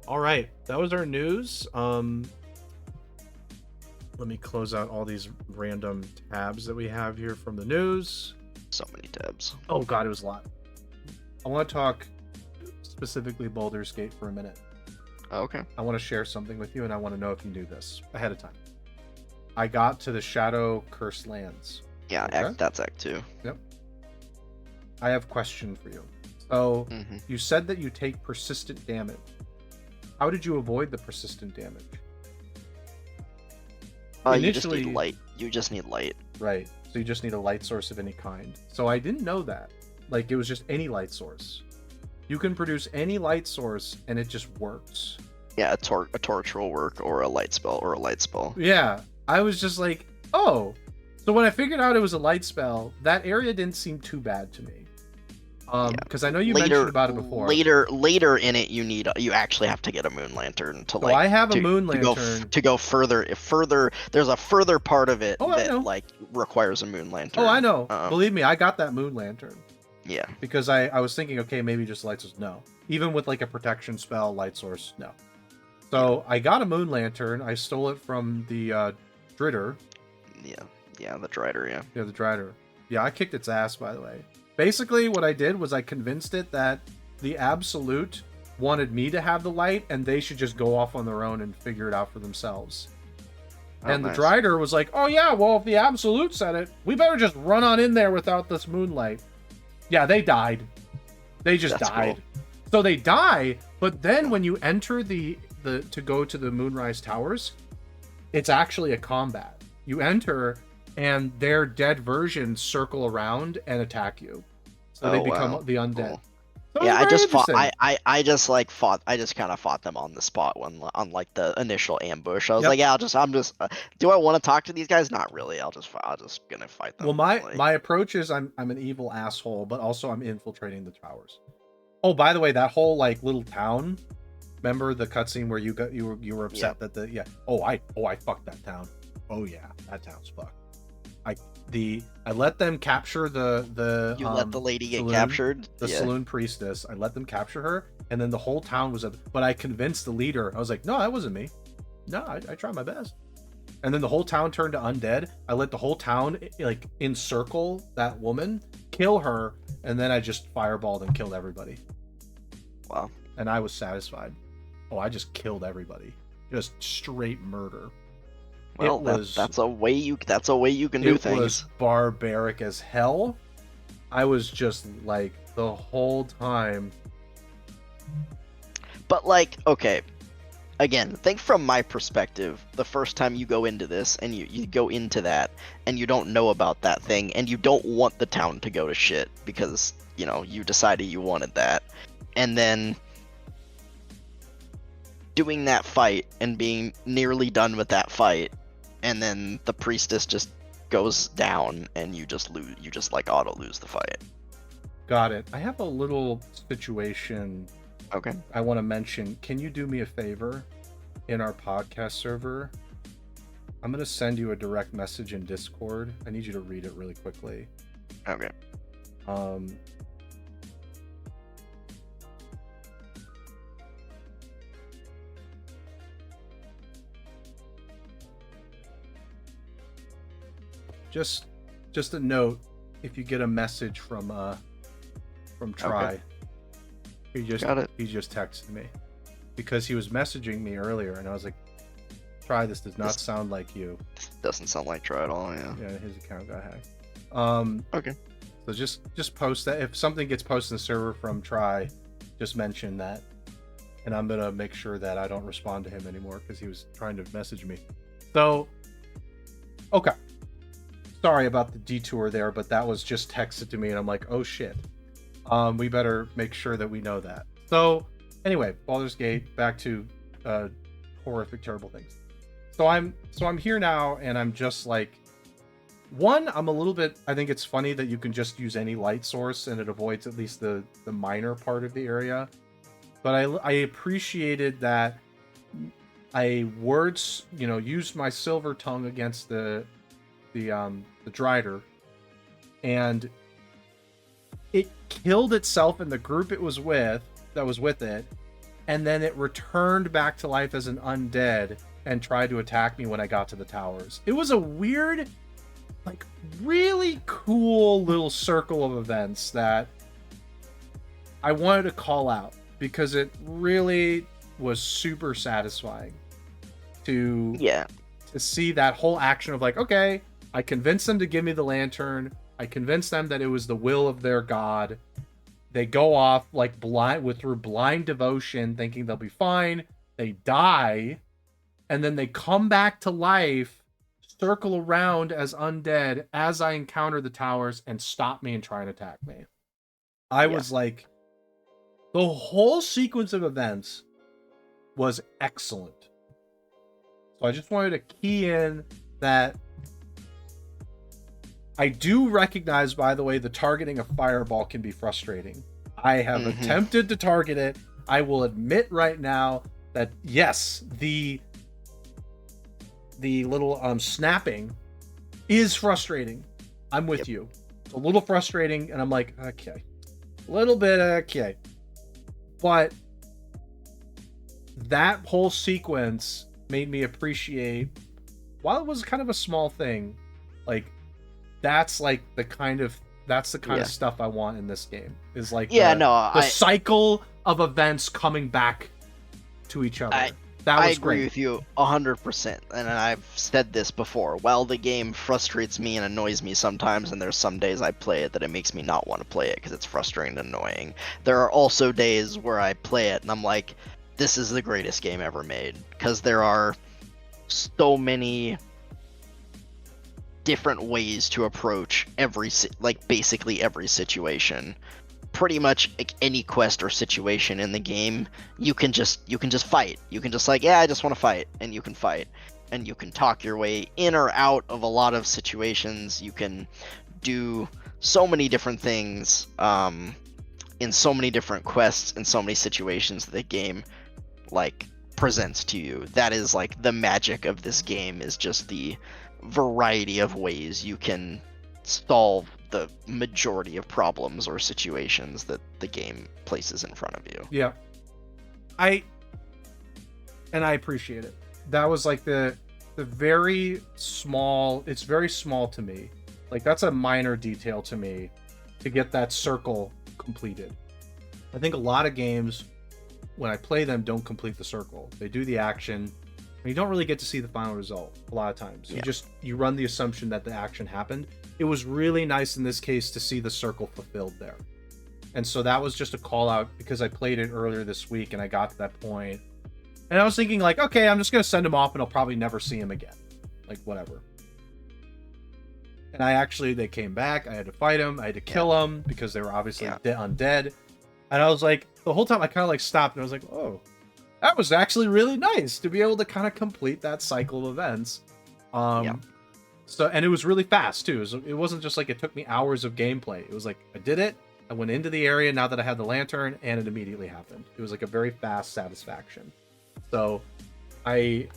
All right, that was our news. Let me close out all these random tabs that we have here from the news. So many tabs. Oh god, it was a lot. I want to talk specifically Baldur's Gate for a minute. Oh, okay. I want to share something with you, and I want to know if you knew this ahead of time. I got to the Shadow Cursed Lands. Yeah, Okay? that's Act 2. Yep. I have a question for you. So, Mm-hmm. you said that you take persistent damage. How did you avoid the persistent damage? You just need light. You just need light. Right. So you just need a light source of any kind. So I didn't know that. Like, it was just any light source. You can produce any light source, and it just works. Yeah, a torch will work, or a light spell, Yeah. I was just like, oh. So when I figured out it was a light spell, that area didn't seem too bad to me. Because I know you mentioned about it before. Later in it, you actually have to get a moon lantern to I have a moon lantern to go further. There's a further part of it that like requires a moon lantern. Oh, I know. Believe me, I got that moon lantern. Yeah. Because I was thinking, okay, maybe just light source. No. Even with like a protection spell, light source, no. So I got a moon lantern. I stole it from the Dritter. Yeah, the Dritter, yeah. Yeah, the Dritter. Yeah, I kicked its ass, by the way. Basically, what I did was I convinced it that the Absolute wanted me to have the light, and they should just go off on their own and figure it out for themselves. Oh, and nice. the Drider was like, oh yeah, well, if the Absolute said it, we better just run on in there without this moonlight. Yeah, they died. They just died. Cool. So they die, but then when you enter the to go to the Moonrise Towers, it's actually a combat. You enter, and their dead versions circle around and attack you. So they become the undead. Cool. So Yeah, I just fought. I just kind of fought them on the spot on like the initial ambush. I was like, yeah, I'm just. Do I want to talk to these guys? Not really. I'll just gonna fight them. Well, my approach is I'm an evil asshole, but also I'm infiltrating the towers. Oh, by the way, that whole like little town. Remember the cutscene where you were upset that I fucked that town. Oh yeah, that town's fucked. I let them capture the you let the lady get saloon, captured, the saloon priestess. I let them capture her, and then the whole town was but I convinced the leader. I was like, no, that wasn't me. No, I tried my best. And then the whole town turned to undead. I let the whole town like encircle that woman, kill her, and then I just fireballed and killed everybody. Wow. And I was satisfied. Oh, I just killed everybody. Just straight murder. Well, that's a way you can do things. It was barbaric as hell. I was just like the whole time. But like, okay, again, think from my perspective. The first time you go into this and you go into that and you don't know about that thing and you don't want the town to go to shit because you decided you wanted that, and then doing that fight and being nearly done with that fight. And then the priestess just goes down, and you just lose. You just like auto lose the fight. Got it. I have a little situation. Okay. I want to mention. Can you do me a favor? In our podcast server, I'm gonna send you a direct message in Discord. I need you to read it really quickly. Okay. Just a note, if you get a message from Try, okay. he just texted me because he was messaging me earlier, and I was like, Try, this does not sound like you. Doesn't sound like Try at all. Yeah, his account got hacked. Okay. So just post that. If something gets posted in the server from Try, just mention that, and I'm gonna make sure that I don't respond to him anymore because he was trying to message me. So, okay. Sorry about the detour there, but that was just texted to me, and I'm like, oh shit. We better make sure that we know that. So, anyway, Baldur's Gate, back to horrific, terrible things. So I'm here now, and I'm just like, I'm a little bit. I think it's funny that you can just use any light source, and it avoids at least the minor part of the area. But I appreciated that I used my silver tongue against the Drider, and it killed itself and the group that was with it, and then it returned back to life as an undead and tried to attack me when I got to the towers. It was a weird, like, really cool little circle of events that I wanted to call out because it really was super satisfying to see that whole action of like, okay, I convinced them to give me the lantern. I convinced them that it was the will of their god. They go off like through blind devotion, thinking they'll be fine. They die, and then they come back to life, circle around as undead as I encounter the towers and stop me and try and attack me. I was like, the whole sequence of events was excellent. So I just wanted to key in that I do recognize, by the way, the targeting of Fireball can be frustrating. I have attempted to target it. I will admit right now that yes, the little snapping is frustrating. I'm with you. It's a little frustrating, and I'm like, okay. A little bit, okay. But that whole sequence made me appreciate, while it was kind of a small thing, like, that's like the kind of stuff I want in this game. Is like the cycle of events coming back to each other. I agree with you 100%, and I've said this before. While the game frustrates me and annoys me sometimes, and there's some days I play it that it makes me not want to play it because it's frustrating and annoying, there are also days where I play it and I'm like, this is the greatest game ever made, because there are so many different ways to approach basically every situation. Pretty much any quest or situation in the game, you can just fight. You can just like, yeah, I just want to fight, and you can fight, and you can talk your way in or out of a lot of situations. You can do so many different things in so many different quests in so many situations that the game like presents to you. That is like the magic of this game, is just the variety of ways you can solve the majority of problems or situations that the game places in front of you. Yeah. I appreciate it. That was like the very small, it's very small to me. Like, that's a minor detail to me to get that circle completed. I think a lot of games, when I play them, don't complete the circle. They do the action, and you don't really get to see the final result a lot of times. You run the assumption that the action happened. It was really nice in this case to see the circle fulfilled there. And so that was just a call out because I played it earlier this week and I got to that point. And I was thinking like, okay, I'm just going to send him off and I'll probably never see him again. Like, whatever. And they came back. I had to fight him. I had to kill them because they were obviously undead. And I was like, the whole time I kind of like stopped and I was like, oh, that was actually really nice to be able to kind of complete that cycle of events. So, and it was really fast too. It wasn't just like it took me hours of gameplay. It was like, I did it. I went into the area now that I had the lantern, and it immediately happened. It was like a very fast satisfaction. So I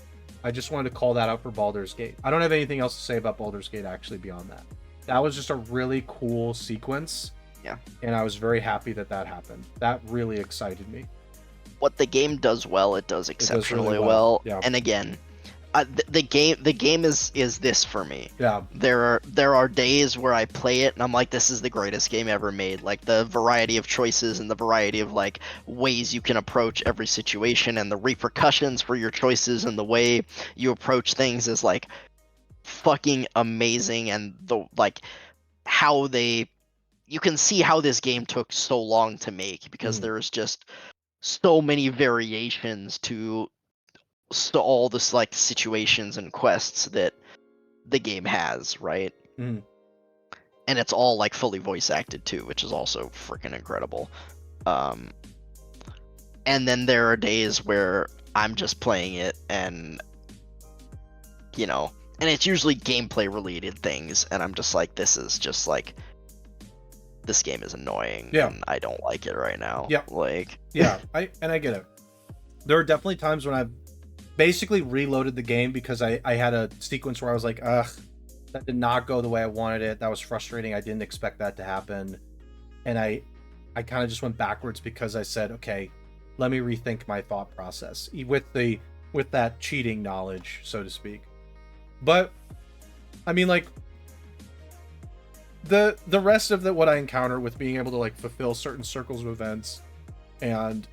just wanted to call that out for Baldur's Gate. I don't have anything else to say about Baldur's Gate actually beyond that. That was just a really cool sequence. Yeah. And I was very happy that happened. That really excited me. What the game does well, it does exceptionally well. Yeah. And again, the game is this for me. Yeah. There are days where I play it and I'm like, this is the greatest game ever made. Like, the variety of choices and the variety of like ways you can approach every situation and the repercussions for your choices and the way you approach things is like fucking amazing. And the like how you can see how this game took so long to make, because there's just so many variations to all this like situations and quests that the game has, right? And it's all like fully voice acted too, which is also freaking incredible. And then there are days where I'm just playing it and and it's usually gameplay related things, and I'm just like, this game is annoying. And I don't like it right now. I get it. There are definitely times when I've basically reloaded the game because I had a sequence where I was like, ugh, that did not go the way I wanted it. That was frustrating. I didn't expect that to happen. And I kind of just went backwards because I said, okay, let me rethink my thought process with that cheating knowledge, so to speak. But I mean, like, the rest of what I encounter with being able to like fulfill certain circles of events and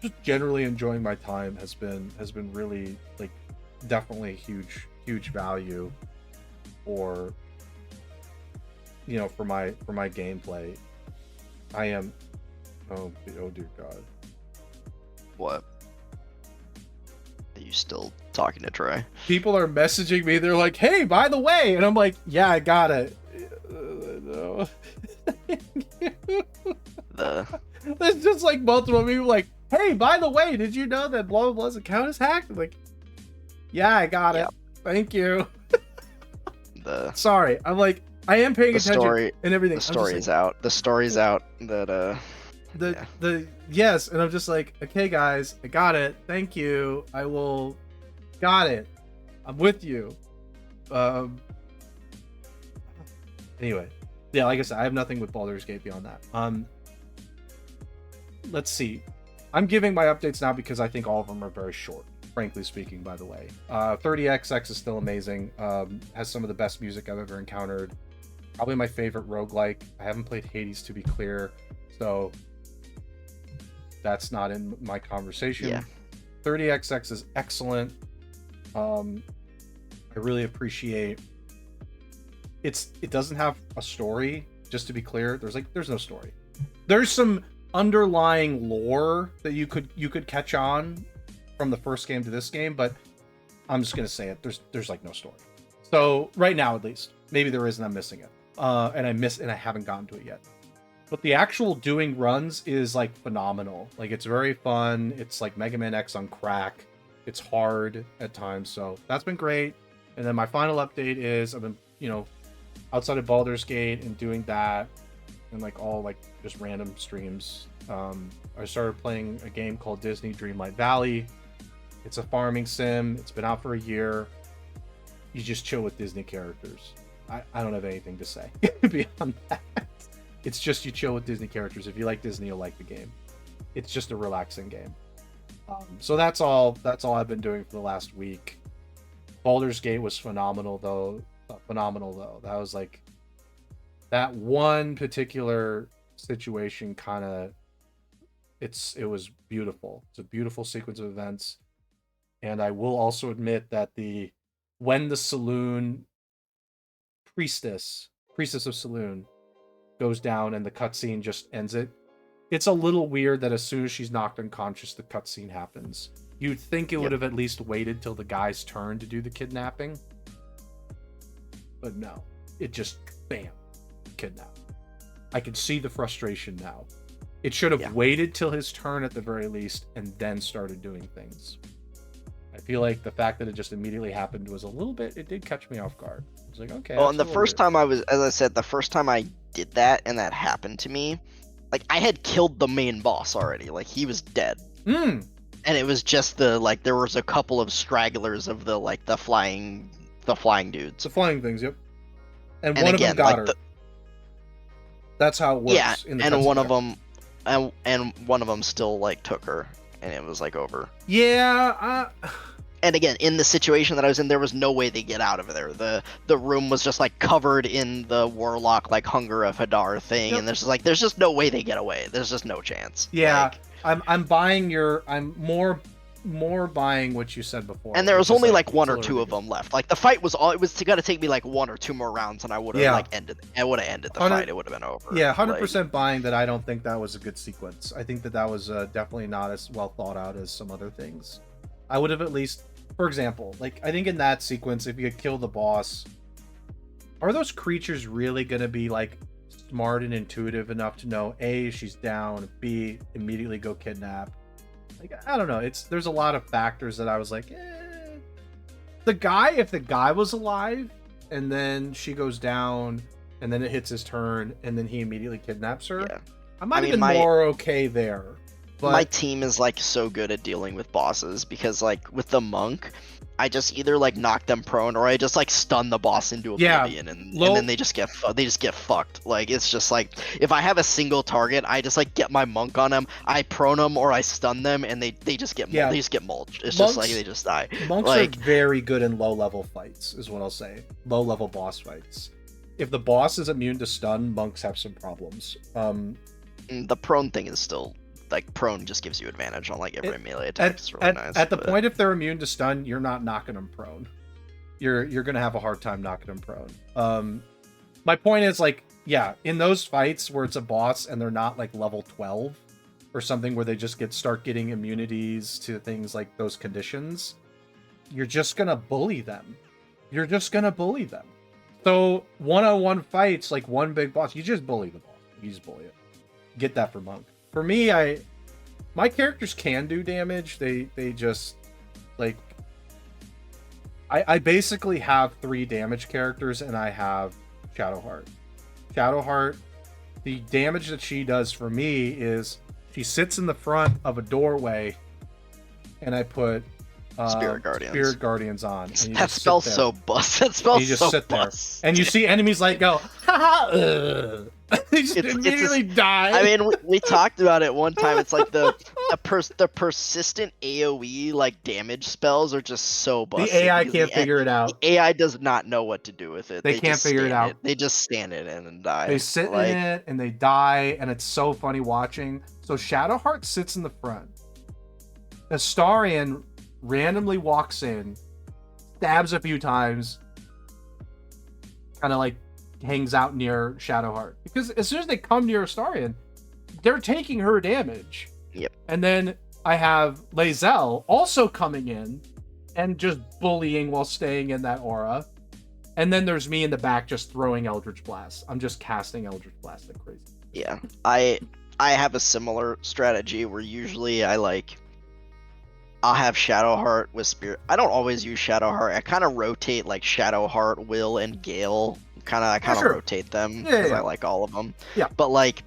just generally enjoying my time has been really, like, definitely huge value for, you know, for my gameplay. I am oh dear God. What? Are you still talking to Troy? People are messaging me. They're like, "Hey, by the way," and I'm like, "Yeah, I got it." No. It's just like multiple people like, "Hey, by the way, did you know that blah blah blah's account is hacked?" I'm like, "Yeah, I got it. Thank you." Sorry, I'm like, I am paying attention and everything. The story's out. The story's out that yes, and I'm just like, okay, guys, I got it. Thank you. Got it. I'm with you. Anyway, yeah, like I said, I have nothing with Baldur's Gate beyond that. Let's see. I'm giving my updates now because I think all of them are very short, frankly speaking, by the way. 30XX is still amazing. Has some of the best music I've ever encountered. Probably my favorite roguelike. I haven't played Hades, to be clear, so that's not in my conversation. Yeah. 30XX is excellent. I really appreciate it doesn't have a story, just to be clear. There's no story. There's some underlying lore that you could catch on from the first game to this game, but I'm just gonna say it. There's like no story. So right now, at least, maybe there is, and I'm missing it. And I haven't gotten to it yet. But the actual doing runs is like phenomenal. Like, it's very fun. It's like Mega Man X on crack. It's hard at times, so that's been great. And then my final update is I've been, you know, outside of Baldur's Gate and doing that and like all like just random streams. I started playing a game called Disney Dreamlight Valley. It's a farming sim. It's been out for a year. You just chill with Disney characters. I don't have anything to say beyond that. It's just you chill with Disney characters. If you like Disney, you'll like the game. It's just a relaxing game. So that's all I've been doing for the last week. Baldur's Gate was phenomenal though. That was like, that one particular situation kind of, it was beautiful. It's a beautiful sequence of events. And I will also admit that when the saloon priestess of saloon goes down and the cutscene just ends it, it's a little weird that as soon as she's knocked unconscious, the cutscene happens. You'd think it would have at least waited till the guy's turn to do the kidnapping. But no, it just, bam, kidnap. I can see the frustration now. It should have waited till his turn at the very least and then started doing things. I feel like the fact that it just immediately happened was a little bit, it did catch me off guard. I was like, okay. Well, and the first time as I said, the first time I did that and that happened to me, like, I had killed the main boss already. Like, he was dead. And it was just there was a couple of stragglers of the flying dudes. The flying things, yep. And one again, of them got her. That's how it works. Yeah, and one of them still like took her, and it was like over. Yeah. And again, in the situation that I was in, there was no way they get out of there. The room was just like covered in the warlock like Hunger of Hadar thing, and there's just no way they get away. There's just no chance. Yeah, like, I'm more buying what you said before. And there was only like one or two of them left. Like, the fight was got to take me like one or two more rounds, and I would have ended the fight. It would have been over. Yeah, 100% buying that. I don't think that was a good sequence. I think that was definitely not as well thought out as some other things. I would have at least, for example, like, I think in that sequence, if you could kill the boss, are those creatures really going to be like smart and intuitive enough to know A, she's down, B, immediately go kidnap? Like, I don't know. There's a lot of factors that I was like, if the guy was alive and then she goes down and then it hits his turn and then he immediately kidnaps her, I might have been more okay there. But my team is like so good at dealing with bosses because, like, with the monk, I just either like knock them prone or I just like stun the boss into Yeah, oblivion, and then they just get fucked. Like it's just like if I have a single target, I just like get my monk on them, I prone them or I stun them, and they just get Yeah. they just get mulched. It's just like Monks- they just die. Monks Like are very good in low-level fights, is what I'll say. Low-level boss fights. If the boss is immune to stun, monks have some problems. the prone thing is still like prone just gives you advantage on like every melee attack. It's really nice. At the point if they're immune to stun, you're not knocking them prone. You're gonna have a hard time knocking them prone. My point is like, yeah, in those fights where it's a boss and they're not like level 12 or something where they just start getting immunities to things like those conditions, you're just gonna bully them. You're just gonna bully them. So one-on-one fights, like one big boss, you just bully the boss. You just bully it. Get that for monk. For me, my characters can do damage. They just like I basically have 3 damage characters and I have Shadowheart. Shadowheart, the damage that she does for me is she sits in the front of a doorway and I put Spirit Guardians on. And that spell's so bust. That spell's you just so sit bust. there. And you see enemies like go, haha, they just immediately die. I mean, we talked about it one time. It's like the persistent AoE like damage spells are just so busted. The AI can't figure it out. The AI does not know what to do with it. They can't figure it out. They just stand it in and die. They sit in it and they die, and it's so funny watching. So Shadowheart sits in the front. Astarion randomly walks in, stabs a few times, kind of like hangs out near Shadowheart. Because as soon as they come near Astarion, they're taking her damage. Yep. And then I have Lae'zel also coming in and just bullying while staying in that aura. And then there's me in the back just throwing Eldritch Blast. I'm just casting Eldritch Blast like crazy. Yeah. I have a similar strategy where usually I'll have Shadowheart with Spirit. I don't always use Shadowheart. I kind of rotate like Shadowheart, Will, and Gale. I kind of rotate them because I like all of them. Yeah. But like,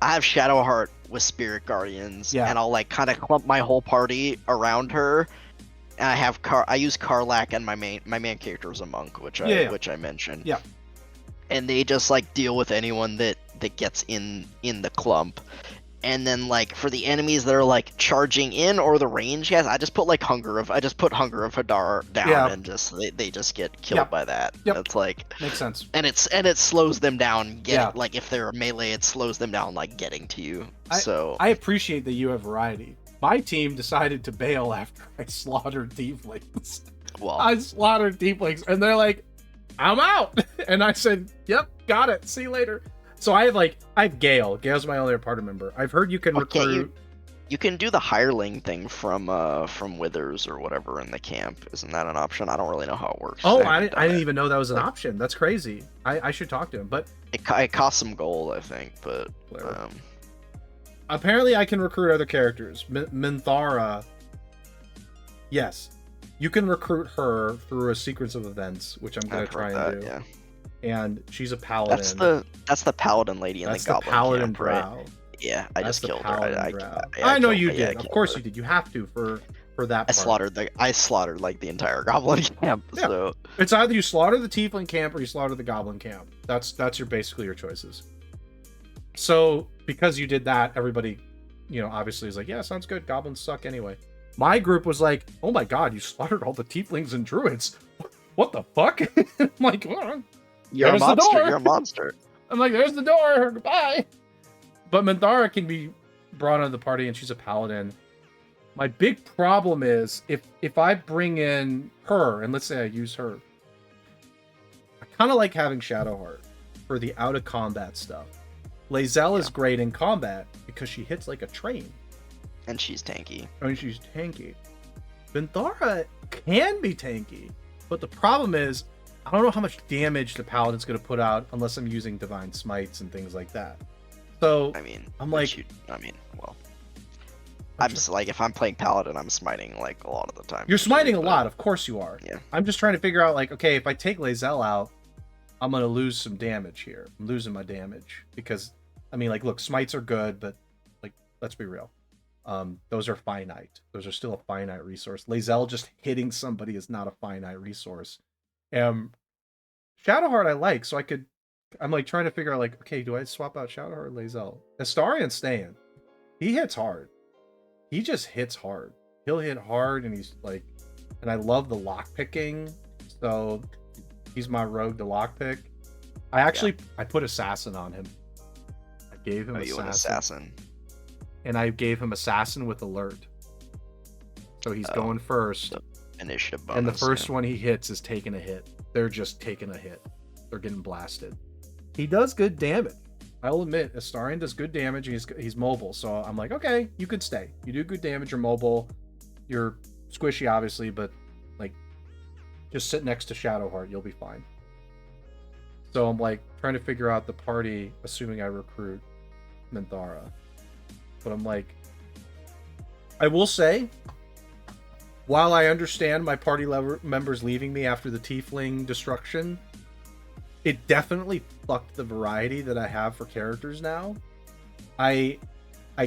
I have Shadowheart with Spirit Guardians, and I'll like kind of clump my whole party around her. And I have I use Karlach, and my main character is a monk, which I mentioned. Yeah. And they just like deal with anyone that gets in the clump. And then like for the enemies that are like charging in or the range guys, I just put Hunger of Hadar down and just they just get killed by that. Yep. That's like makes sense. And it slows them down like if they're melee, it slows them down like getting to you. I appreciate that you have variety. My team decided to bail after I slaughtered Tieflings. Well, I slaughtered Tieflings and they're like, I'm out. And I said, yep, got it. See you later. So I have Gale. Gale's my only party member. I've heard you can recruit. You can do the hireling thing from Withers or whatever in the camp. Isn't that an option? I don't really know how it works. Oh, I didn't even know that was an option. That's crazy. I should talk to him. But it costs some gold, I think. But apparently I can recruit other characters. Minthara. Yes, you can recruit her through a sequence of events, which I'm gonna try and do. Yeah. And she's a paladin. That's the paladin lady in the goblin paladin camp, brow. Right? Yeah, I just killed her. I know you did. Of course you did. You have to for that. I slaughtered like the entire goblin camp. Yeah. So it's either you slaughter the tiefling camp or you slaughter the goblin camp. That's basically your choices. So because you did that, everybody, obviously is like, yeah, sounds good. Goblins suck anyway. My group was like, oh my god, you slaughtered all the tieflings and druids. What the fuck? I'm like, well, you're a monster. You're a monster. I'm like, there's the door. Goodbye. But Minthara can be brought into the party, and she's a paladin. My big problem is if I bring in her, and let's say I use her, I kind of like having Shadowheart for the out of combat stuff. Lae'zel is great in combat because she hits like a train, and she's tanky. Minthara can be tanky, but the problem is, I don't know how much damage the paladin's going to put out unless I'm using divine smites and things like that. So I'm like, I'm just like, if I'm playing paladin, I'm smiting like a lot of the time. You're smiting a lot, of course you are. Yeah. I'm just trying to figure out like, okay, if I take Lae'zel out, I'm going to lose some damage here. I'm losing my damage because look, smites are good, but like, let's be real. Those are finite. Those are still a finite resource. Lae'zel just hitting somebody is not a finite resource. Shadowheart I like, so I'm like trying to figure out like, okay, do I swap out Shadowheart or Lae'zel? Astarian's staying. He hits hard. He just hits hard. He'll hit hard, and he's like, and I love the lock picking. So he's my rogue to lock pick. I put assassin on him. I gave him assassin. And I gave him assassin with alert. So he's going first. Initiative bonus. And the first one he hits is taking a hit. They're just taking a hit. They're getting blasted. He does good damage. I'll admit, Astarion does good damage. He's mobile, so I'm like, okay, you could stay. You do good damage. You're mobile. You're squishy, obviously, but like, just sit next to Shadowheart. You'll be fine. So I'm like trying to figure out the party, assuming I recruit Minthara. But I'm like, I will say, while I understand my party members leaving me after the Tiefling destruction, it definitely fucked the variety that I have for characters now. I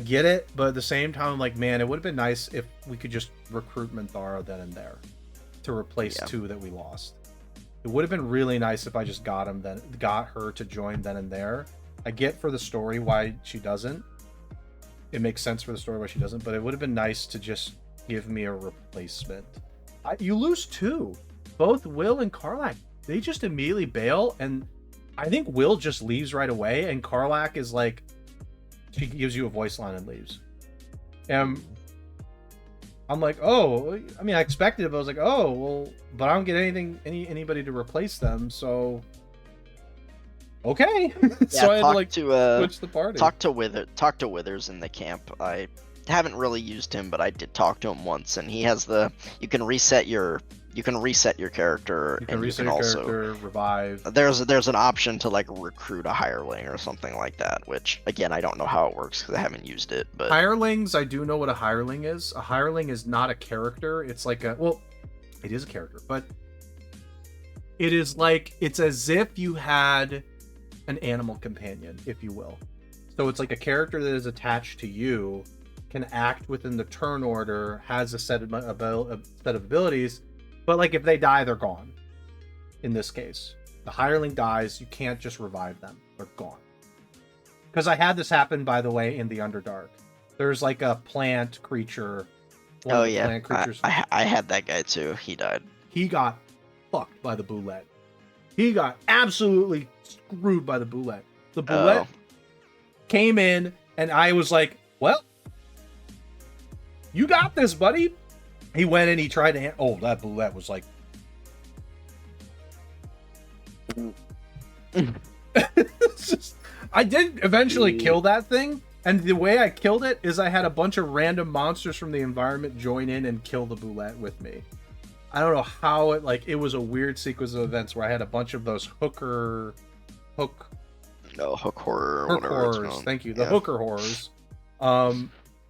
get it, but at the same time, I'm like, man, it would have been nice if we could just recruit Minthara then and there to replace two that we lost. It would have been really nice if I just got her to join then and there. I get for the story why she doesn't. It makes sense for the story why she doesn't, but it would have been nice to just give me a replacement. You lose two. Both Will and Karlach, they just immediately bail, and I think Will just leaves right away, and Karlach is like, she gives you a voice line and leaves. And I'm like, oh, I mean, I expected it, but I was like, oh, well, but I don't get anybody to replace them, so okay. So I had to like switch the party. Talk to Withers in the camp. I haven't really used him, but I did talk to him once, and he has you can reset your character. You can reset your character, revive. There's an option to like recruit a hireling or something like that, which again I don't know how it works because I haven't used it. But hirelings, I do know what a hireling is. A hireling is not a character. It's like it is a character, but it is like, it's as if you had an animal companion, if you will. So it's like a character that is attached to you, can act within the turn order, has a set of abilities, but like if they die, they're gone. In this case, the hireling dies, you can't just revive them. They're gone. Because I had this happen, by the way, in the Underdark. There's like a plant creature. Oh yeah, plant creatures. I had that guy too. He died. He got fucked by the boulette. He got absolutely screwed by the boulette. The boulette came in, and I was like, well, you got this, buddy. He went in, he tried to that boulette was like it's just, I did eventually kill that thing, and the way I killed it is I had a bunch of random monsters from the environment join in and kill the boulette with me. I don't know how it was a weird sequence of events where I had a bunch of those hook horrors. Thank you. The hooker horrors.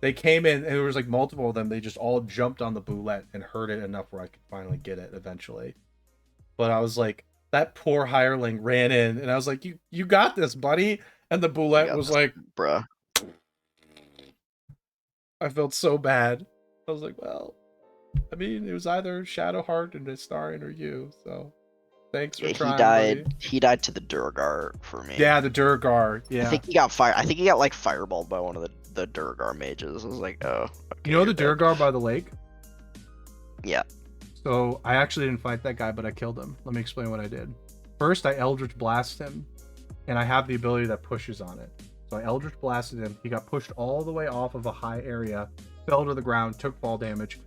They came in, and there was like multiple of them. They just all jumped on the boulette and hurt it enough where I could finally get it eventually. But I was like, that poor hireling ran in, and I was like, you got this, buddy. And the boulette was like, bruh. I felt so bad. I was like, well, I mean, it was either Shadowheart and Astarion or you, so thanks for trying. He died to the Durgar for me. Yeah, the Durgar. Yeah. I think he got fireballed by one of the Durgar mages. I was like, oh. Okay, you know the Durgar by the lake? Yeah. So I actually didn't fight that guy, but I killed him. Let me explain what I did. First, I Eldritch Blast him, and I have the ability that pushes on it. So I Eldritch Blasted him. He got pushed all the way off of a high area, fell to the ground, took fall damage.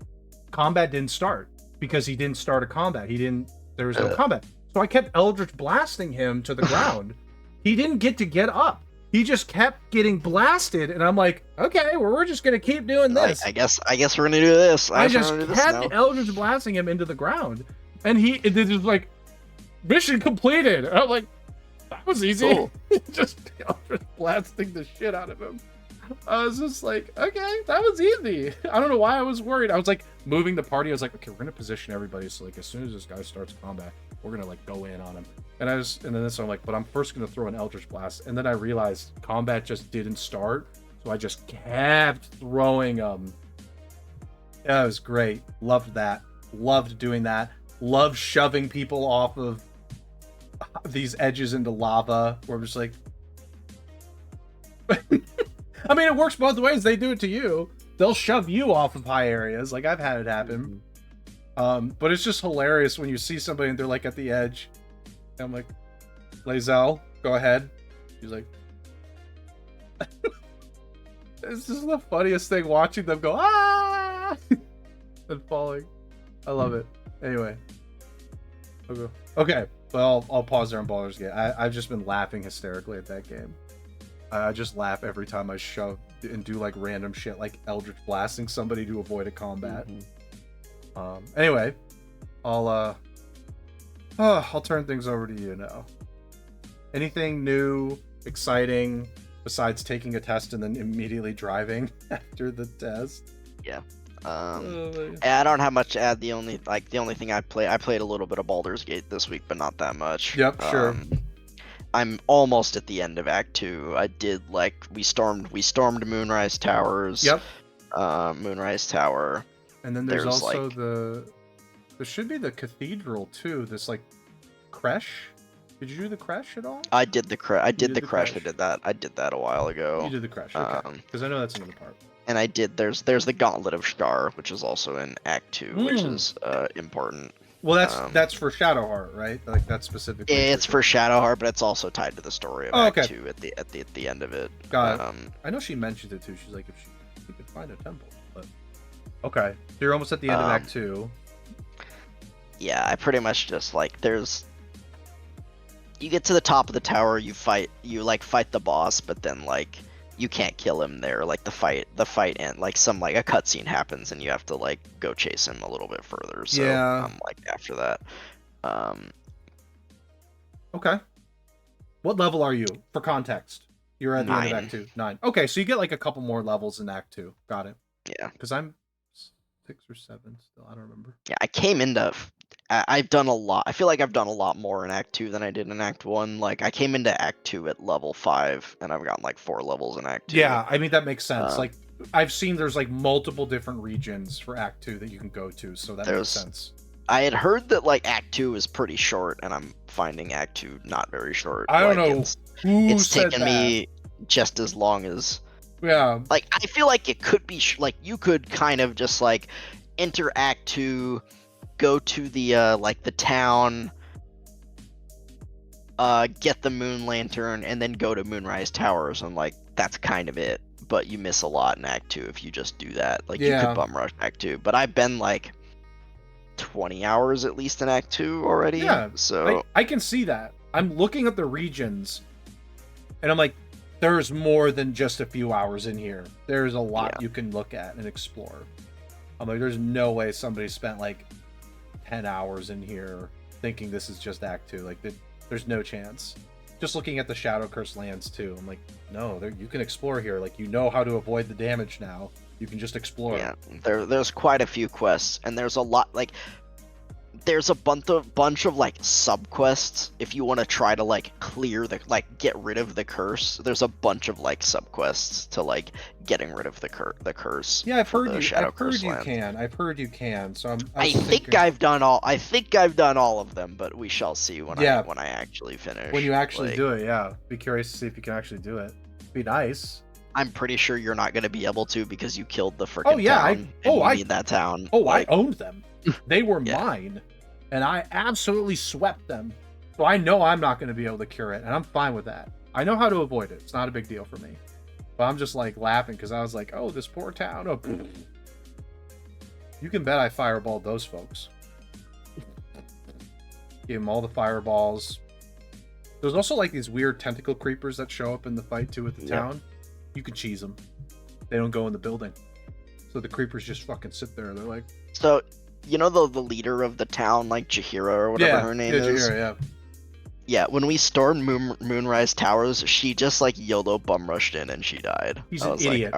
Combat didn't start because he didn't start a combat. There was no combat. So I kept Eldritch Blasting him to the ground. He didn't get up. He just kept getting blasted, and I'm like, okay, well, we're just gonna keep doing this. I guess we're gonna do this. I just kept Eldritch Blasting him into the ground, and it was like, mission completed. And I'm like, that was easy. Cool. Just Eldritch Blasting the shit out of him. I was just like, okay, that was easy. I don't know why I was worried. I was like moving the party. I was like, okay, we're gonna position everybody so like as soon as this guy starts combat, we're gonna like go in on him. So I'm like, but I'm first gonna throw an Eldritch Blast, and then I realized combat just didn't start. So So I just kept throwing them. Yeah, it was great. Loved that. Loved doing that. Loved shoving people off of these edges into lava. Where I'm just like... I mean, it works both ways. They do it to you. They'll shove you off of high areas. Like, I've had it happen. But it's just hilarious when you see somebody and they're like at the edge. And I'm like, Lae'zel, go ahead. He's like... It's just the funniest thing watching them go, ah! and falling. I love it. Anyway. Okay. Well, I'll pause there on Baldur's Gate. I've just been laughing hysterically at that game. I just laugh every time I shove and do like random shit, like Eldritch blasting somebody to avoid a combat. Anyway, I'll turn things over to you now. Anything new, exciting, besides taking a test and then immediately driving after the test? Yeah. I don't have much to add. The only thing I played a little bit of Baldur's Gate this week, but not that much. Yep, sure. I'm almost at the end of Act 2. I did we stormed Moonrise Towers. Yep. Moonrise Tower. And then there's also there should be the cathedral too. This like creche. Did you do the creche at all? I did the creche. I did that a while ago. You did the creche, okay? Because I know that's another part. And I did. There's the Gauntlet of Shtar, which is also in Act 2, which is important. Well, that's for Shadowheart, right? Like that's specifically. It's for Shadowheart, but it's also tied to the story of Act 2 at the end of it. Got it. I know she mentioned it too. She's like, if she could find a temple, but okay. So you're almost at the end of Act 2. Yeah, I pretty much just you get to the top of the tower, you fight the boss, but then you can't kill him there. Like the fight and a cutscene happens and you have to go chase him a little bit further. So yeah. After that. Okay. What level are you? For context. You're at the 9. end of Act 2. 9. Okay, so you get a couple more levels in Act 2. Got it. Yeah. Because I'm 6 or 7 still. I don't remember. Yeah, I've done a lot. I feel like I've done a lot more in Act 2 than I did in Act 1. I came into Act 2 at level 5, and I've gotten 4 levels in Act 2. Yeah, I mean, that makes sense. I've seen there's multiple different regions for Act 2 that you can go to, so that makes sense. I had heard that Act 2 is pretty short, and I'm finding Act 2 not very short. I don't know it's taken me just as long as... Yeah. I feel like it could be... you could kind of just, enter Act 2... go to the the town, get the moon lantern, and then go to Moonrise Towers, and that's kind of it. But you miss a lot in Act 2 if you just do that. You could bum rush Act 2. But I've been 20 hours at least in Act 2 already. Yeah, so I can see that. I'm looking at the regions, and I'm like, there's more than just a few hours in here. There's a lot you can look at and explore. I'm like, there's no way somebody spent 10 hours in here thinking this is just Act 2. There's no chance. Just looking at the Shadow Curse lands too, I'm like, no, you can explore here. You know how to avoid the damage now. You can just explore. Yeah, there's quite a few quests, and there's a lot there's a bunch of sub-quests if you want to try to clear the get rid of the curse. There's a bunch of sub-quests to getting rid of the curse. Yeah, I've heard you can. So I think I've done all of them, but we shall see when I actually finish. When you actually do it, yeah. Be curious to see if you can actually do it. Be nice. I'm pretty sure you're not going to be able to because you killed the freaking town. I need that town. Oh, I owned them. They were mine, and I absolutely swept them. So I know I'm not going to be able to cure it, and I'm fine with that. I know how to avoid it. It's not a big deal for me. But I'm just laughing because I was like, oh, this poor town. Oh, you can bet I fireballed those folks. Gave them all the fireballs. There's also these weird tentacle creepers that show up in the fight too with the town. You can cheese them. They don't go in the building. So the creepers just fucking sit there. They're like... So, you know the leader of the town, Jahira or whatever her name is? Jahira, yeah, when we stormed Moonrise Towers, she just YOLO bum rushed in and she died. He's an idiot.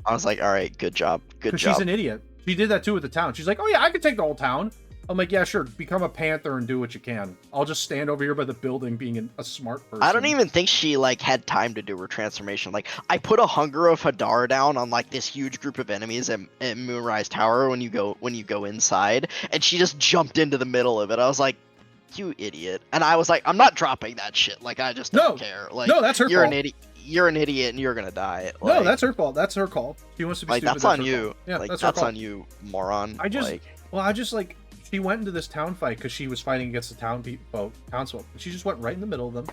I was like, all right, good job. She's an idiot. She did that too with the town. She's like, oh yeah, I can take the whole town. I'm like, yeah, sure, become a panther and do what you can. I'll just stand over here by the building being a smart person. I don't even think she like had time to do her transformation. Like I put a Hunger of Hadar down on like this huge group of enemies at Moonrise Tower when you go inside, and she just jumped into the middle of it. I was like, you idiot. And I was like, I'm not dropping that shit. Like I just don't care. Like no, that's her you're fault. You're an idiot and you're gonna die. Like, no, that's her fault. That's her call. She wants to be like stupid. that's on you. Yeah, like that's on you, moron. I just like, like she went into this town fight because she was fighting against the townsfolk. She just went right in the middle of them,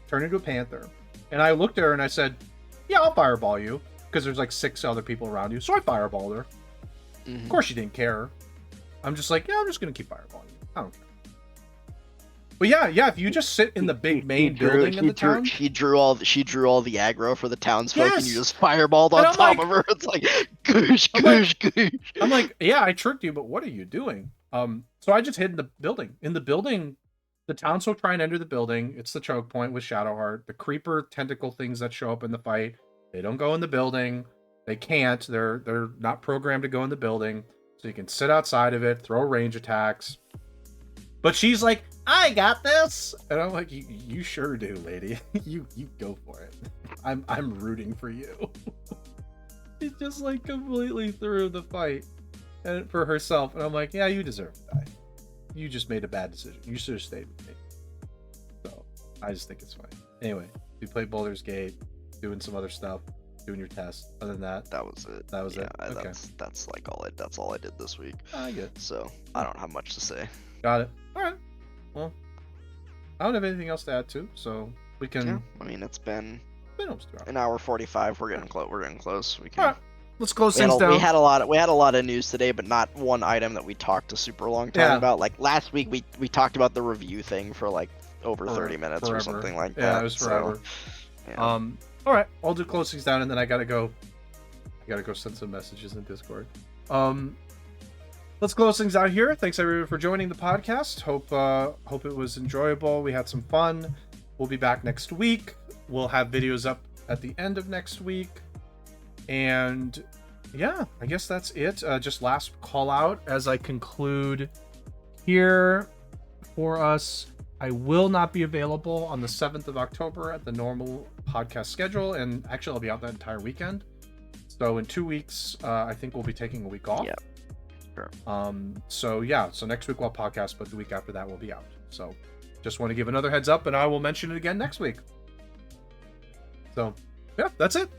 turned into a panther. And I looked at her and I said, yeah, I'll fireball you, because there's like 6 other people around you. So I fireballed her. mm-hmm. Of course she didn't care. I'm just like, yeah, I'm just gonna keep fireballing you. I don't care. But yeah, if you just sit in the big main building in the town, she drew all the aggro for the townsfolk, and you just fireballed on top like, of her. It's like, goosh. I'm like, yeah, I tricked you, but what are you doing? So I just hid in the building. In the building, the townsfolk try and enter the building. It's the choke point with Shadowheart. The creeper tentacle things that show up in the fight, they don't go in the building. They can't. They're not programmed to go in the building. So you can sit outside of it, throw range attacks. But she's like, I got this, and I'm like, you sure do, lady. you go for it. I'm rooting for you. She's just like completely through the fight and for herself, and I'm like, yeah, you deserve to die. You just made a bad decision. You should have stayed with me. So I just think it's funny. Anyway, you played Baldur's Gate, doing some other stuff, doing your test. Other than that, that was it. That was it. Okay. That's like that's all I did this week. I get it. So I don't have much to say. Got it. All right. Well, I don't have anything else to add to, so we can. Yeah, I mean, it's been almost an hour 45. We're getting close. We're getting close. We can. All right. Let's close things down. We had a lot of news today, but not one item that we talked a super long time about. Like last week, we talked about the review thing for like over 30 minutes or something like that. Yeah, it was forever. So, yeah. All right, I'll do close things down, and then I gotta go send some messages in Discord. Let's close things out here. Thanks everyone for joining the podcast. Hope it was enjoyable. We had some fun. We'll be back next week. We'll have videos up at the end of next week. And yeah, I guess that's it. Just last call out as I conclude here for us. I will not be available on the 7th of October at the normal podcast schedule. And actually, I'll be out that entire weekend. So in 2 weeks, I think we'll be taking a week off. Yeah. Sure. So next week we'll podcast, but the week after that we'll be out. So just want to give another heads up, and I will mention it again next week. So yeah, that's it.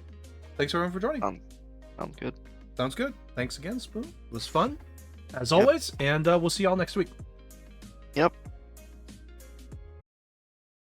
Thanks everyone for joining. Sounds good. Sounds good. Thanks again, Spoon. It was fun as always, and we'll see y'all next week. Yep.